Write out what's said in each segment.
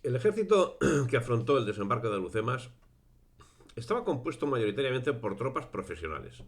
El ejército que afrontó el desembarco de Alhucemas estaba compuesto mayoritariamente por tropas profesionales.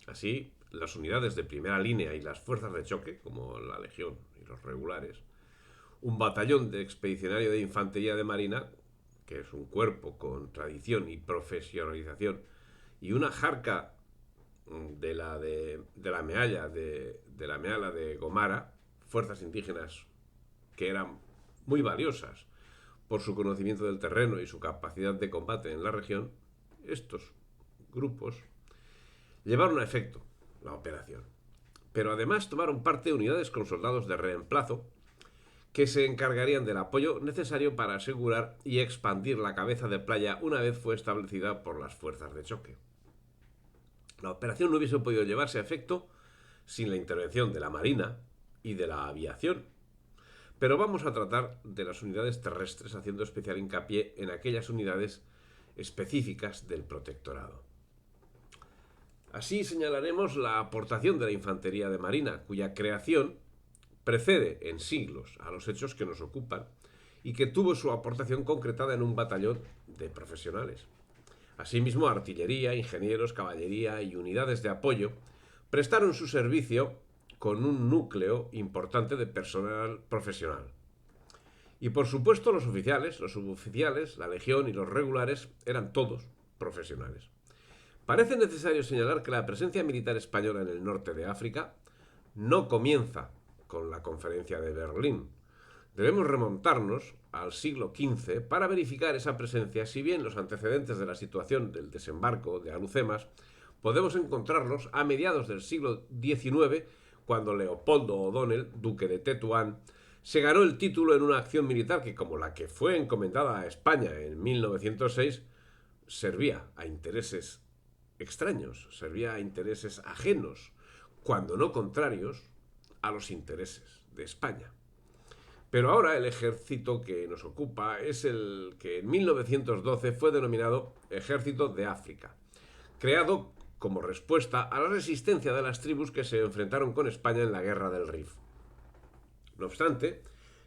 Así, las unidades de primera línea y las fuerzas de choque, como la Legión y los regulares, un batallón de expedicionario de infantería de marina, que es un cuerpo con tradición y profesionalización, y una jarca de la mealla de la meala de Gomara, fuerzas indígenas que eran muy valiosas por su conocimiento del terreno y su capacidad de combate en la región. Estos grupos llevaron a efecto la operación, pero además tomaron parte unidades con soldados de reemplazo que se encargarían del apoyo necesario para asegurar y expandir la cabeza de playa una vez fue establecida por las fuerzas de choque. La operación no hubiese podido llevarse a efecto sin la intervención de la Marina y de la aviación. Pero vamos a tratar de las unidades terrestres, haciendo especial hincapié en aquellas unidades específicas del protectorado. Así señalaremos la aportación de la infantería de marina, cuya creación precede en siglos a los hechos que nos ocupan y que tuvo su aportación concretada en un batallón de profesionales. Asimismo, artillería, ingenieros, caballería y unidades de apoyo prestaron su servicio con un núcleo importante de personal profesional. Y por supuesto los oficiales, los suboficiales, la legión y los regulares eran todos profesionales. Parece necesario señalar que la presencia militar española en el norte de África no comienza con la conferencia de Berlín. Debemos remontarnos al siglo XV para verificar esa presencia, si bien los antecedentes de la situación del desembarco de Alhucemas podemos encontrarlos a mediados del siglo XIX, cuando Leopoldo O'Donnell, duque de Tetuán, se ganó el título en una acción militar que, como la que fue encomendada a España en 1906, servía a intereses extraños, servía a intereses ajenos, cuando no contrarios, a los intereses de España. Pero ahora el ejército que nos ocupa es el que en 1912 fue denominado Ejército de África, creado como respuesta a la resistencia de las tribus que se enfrentaron con España en la Guerra del Rif. No obstante,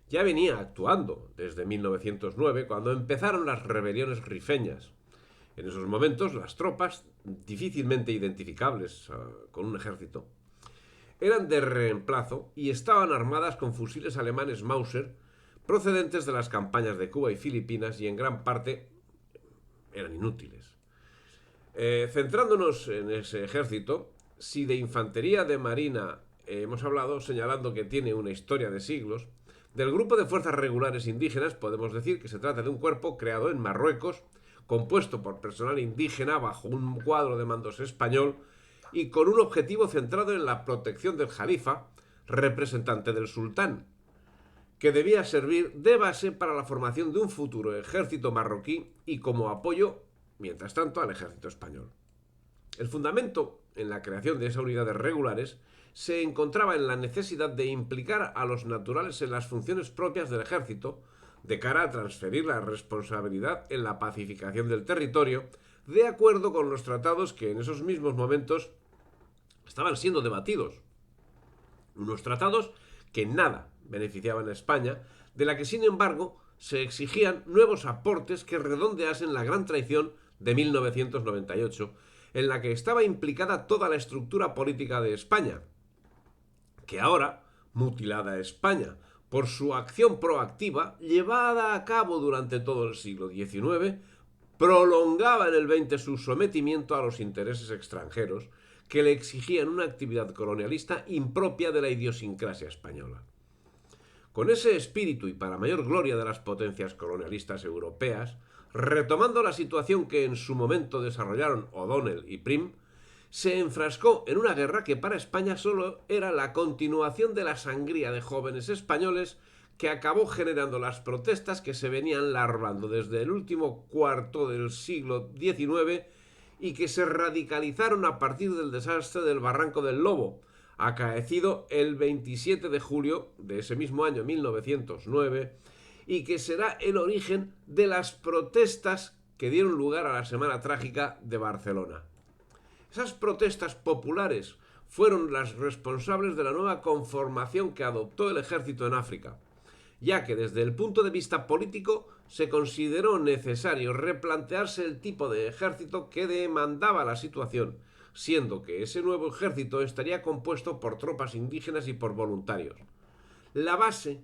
ya venía actuando desde 1909, cuando empezaron las rebeliones rifeñas. En esos momentos, las tropas, difícilmente identificables con un ejército, eran de reemplazo y estaban armadas con fusiles alemanes Mauser procedentes de las campañas de Cuba y Filipinas, y en gran parte eran inútiles. Centrándonos en ese ejército, si de infantería de marina hemos hablado, señalando que tiene una historia de siglos, del grupo de fuerzas regulares indígenas podemos decir que se trata de un cuerpo creado en Marruecos, compuesto por personal indígena bajo un cuadro de mandos español y con un objetivo centrado en la protección del jalifa, representante del sultán, que debía servir de base para la formación de un futuro ejército marroquí y como apoyo, mientras tanto, al ejército español. El fundamento en la creación de esas unidades regulares se encontraba en la necesidad de implicar a los naturales en las funciones propias del ejército, de cara a transferir la responsabilidad en la pacificación del territorio, de acuerdo con los tratados que en esos mismos momentos estaban siendo debatidos. Unos tratados que en nada beneficiaban a España, de la que sin embargo se exigían nuevos aportes que redondeasen la gran traición de 1998, en la que estaba implicada toda la estructura política de España, que ahora, mutilada España por su acción proactiva llevada a cabo durante todo el siglo XIX, prolongaba en el XX su sometimiento a los intereses extranjeros que le exigían una actividad colonialista impropia de la idiosincrasia española. Con ese espíritu y para mayor gloria de las potencias colonialistas europeas, retomando la situación que en su momento desarrollaron O'Donnell y Prim, se enfrascó en una guerra que para España solo era la continuación de la sangría de jóvenes españoles, que acabó generando las protestas que se venían larvando desde el último cuarto del siglo XIX y que se radicalizaron a partir del desastre del Barranco del Lobo, acaecido el 27 de julio de ese mismo año 1909, y que será el origen de las protestas que dieron lugar a la Semana Trágica de Barcelona. Esas protestas populares fueron las responsables de la nueva conformación que adoptó el ejército en África, ya que desde el punto de vista político se consideró necesario replantearse el tipo de ejército que demandaba la situación, siendo que ese nuevo ejército estaría compuesto por tropas indígenas y por voluntarios. La base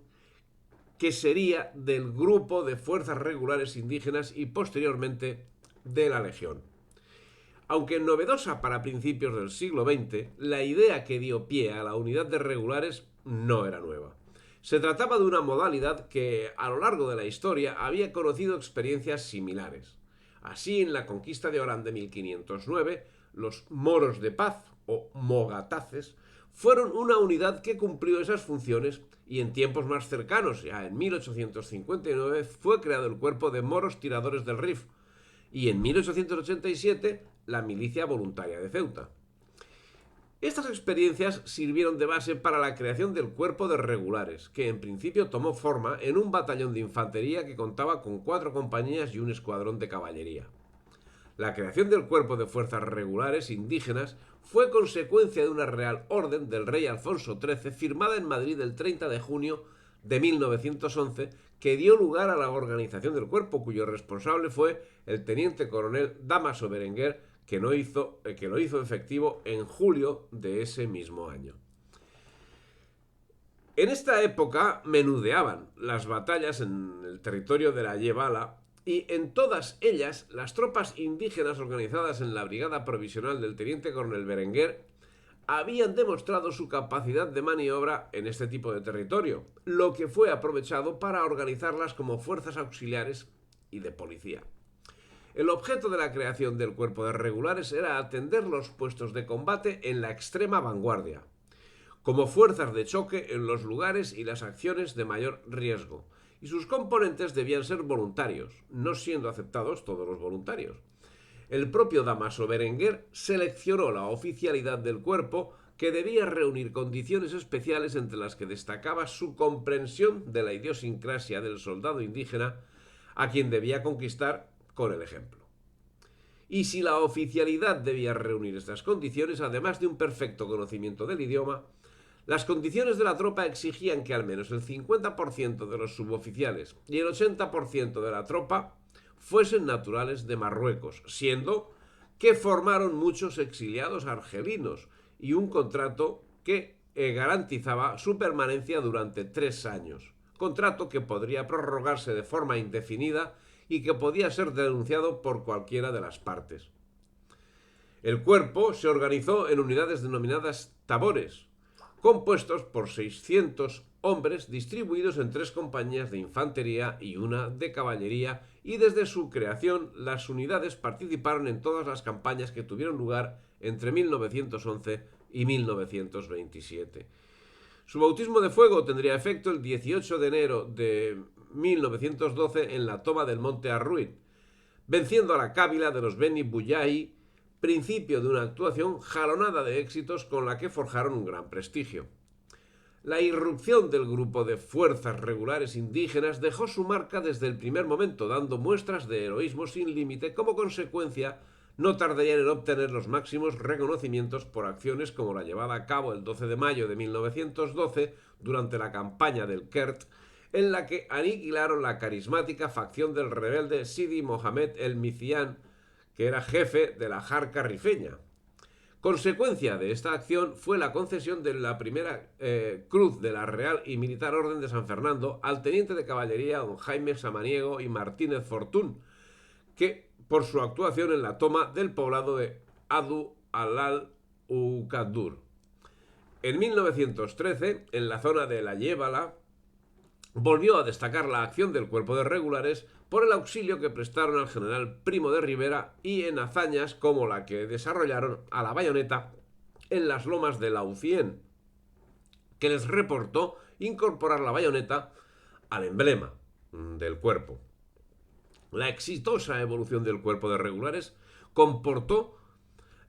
que sería del grupo de fuerzas regulares indígenas y posteriormente de la Legión. Aunque novedosa para principios del siglo XX, la idea que dio pie a la unidad de regulares no era nueva. Se trataba de una modalidad que a lo largo de la historia había conocido experiencias similares. Así, en la conquista de Orán de 1509, los moros de paz, o mogataces, fueron una unidad que cumplió esas funciones y en tiempos más cercanos, ya en 1859, fue creado el cuerpo de moros tiradores del Rif y en 1887 la milicia voluntaria de Ceuta. Estas experiencias sirvieron de base para la creación del cuerpo de regulares, que en principio tomó forma en un batallón de infantería que contaba con 4 compañías y un escuadrón de caballería. La creación del cuerpo de fuerzas regulares indígenas fue consecuencia de una real orden del rey Alfonso XIII firmada en Madrid el 30 de junio de 1911 que dio lugar a la organización del cuerpo, cuyo responsable fue el teniente coronel Dámaso Berenguer, que lo hizo efectivo en julio de ese mismo año. En esta época menudeaban las batallas en el territorio de la Yebala y en todas ellas las tropas indígenas organizadas en la brigada provisional del teniente coronel Berenguer habían demostrado su capacidad de maniobra en este tipo de territorio, lo que fue aprovechado para organizarlas como fuerzas auxiliares y de policía. El objeto de la creación del cuerpo de regulares era atender los puestos de combate en la extrema vanguardia, como fuerzas de choque en los lugares y las acciones de mayor riesgo, y sus componentes debían ser voluntarios, no siendo aceptados todos los voluntarios. El propio Dámaso Berenguer seleccionó la oficialidad del cuerpo, que debía reunir condiciones especiales entre las que destacaba su comprensión de la idiosincrasia del soldado indígena, a quien debía conquistar con el ejemplo. Y si la oficialidad debía reunir estas condiciones, además de un perfecto conocimiento del idioma, las condiciones de la tropa exigían que al menos el 50% de los suboficiales y el 80% de la tropa fuesen naturales de Marruecos, siendo que formaron muchos exiliados argelinos y un contrato que garantizaba su permanencia durante 3 años, contrato que podría prorrogarse de forma indefinida y que podía ser denunciado por cualquiera de las partes. El cuerpo se organizó en unidades denominadas tabores, compuestos por 600 hombres distribuidos en 3 compañías de infantería y una de caballería, y desde su creación las unidades participaron en todas las campañas que tuvieron lugar entre 1911 y 1927. Su bautismo de fuego tendría efecto el 18 de enero de 1912 en la toma del monte Arruit, venciendo a la Cábila de los Beni Buyahi, principio de una actuación jalonada de éxitos con la que forjaron un gran prestigio. La irrupción del grupo de fuerzas regulares indígenas dejó su marca desde el primer momento, dando muestras de heroísmo sin límite. Como consecuencia, no tardarían en obtener los máximos reconocimientos por acciones como la llevada a cabo el 12 de mayo de 1912 durante la campaña del Kert, en la que aniquilaron la carismática facción del rebelde Sidi Mohamed el Micián, que era jefe de la Jarca rifeña. Consecuencia de esta acción fue la concesión de la primera cruz de la Real y Militar Orden de San Fernando al teniente de caballería don Jaime Samaniego y Martínez Fortún, que por su actuación en la toma del poblado de Adu Alal-Ukadur. En 1913, en la zona de la Yébala, volvió a destacar la acción del cuerpo de regulares por el auxilio que prestaron al general Primo de Rivera y en hazañas como la que desarrollaron a la bayoneta en las lomas de Laucien, que les reportó incorporar la bayoneta al emblema del cuerpo. La exitosa evolución del cuerpo de regulares comportó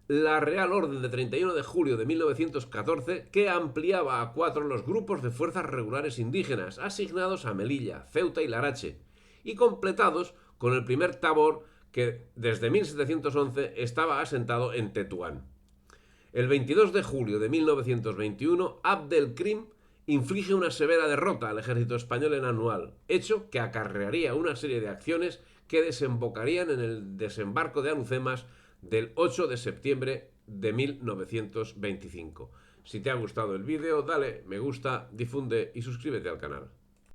la Real Orden de 31 de julio de 1914, que ampliaba a 4 los grupos de fuerzas regulares indígenas asignados a Melilla, Ceuta y Larache, y completados con el primer tabor que desde 1711 estaba asentado en Tetuán. El 22 de julio de 1921, Abdelkrim inflige una severa derrota al ejército español en Anual, hecho que acarrearía una serie de acciones que desembocarían en el desembarco de Alhucemas del 8 de septiembre de 1925. Si te ha gustado el vídeo, dale me gusta, difunde y suscríbete al canal.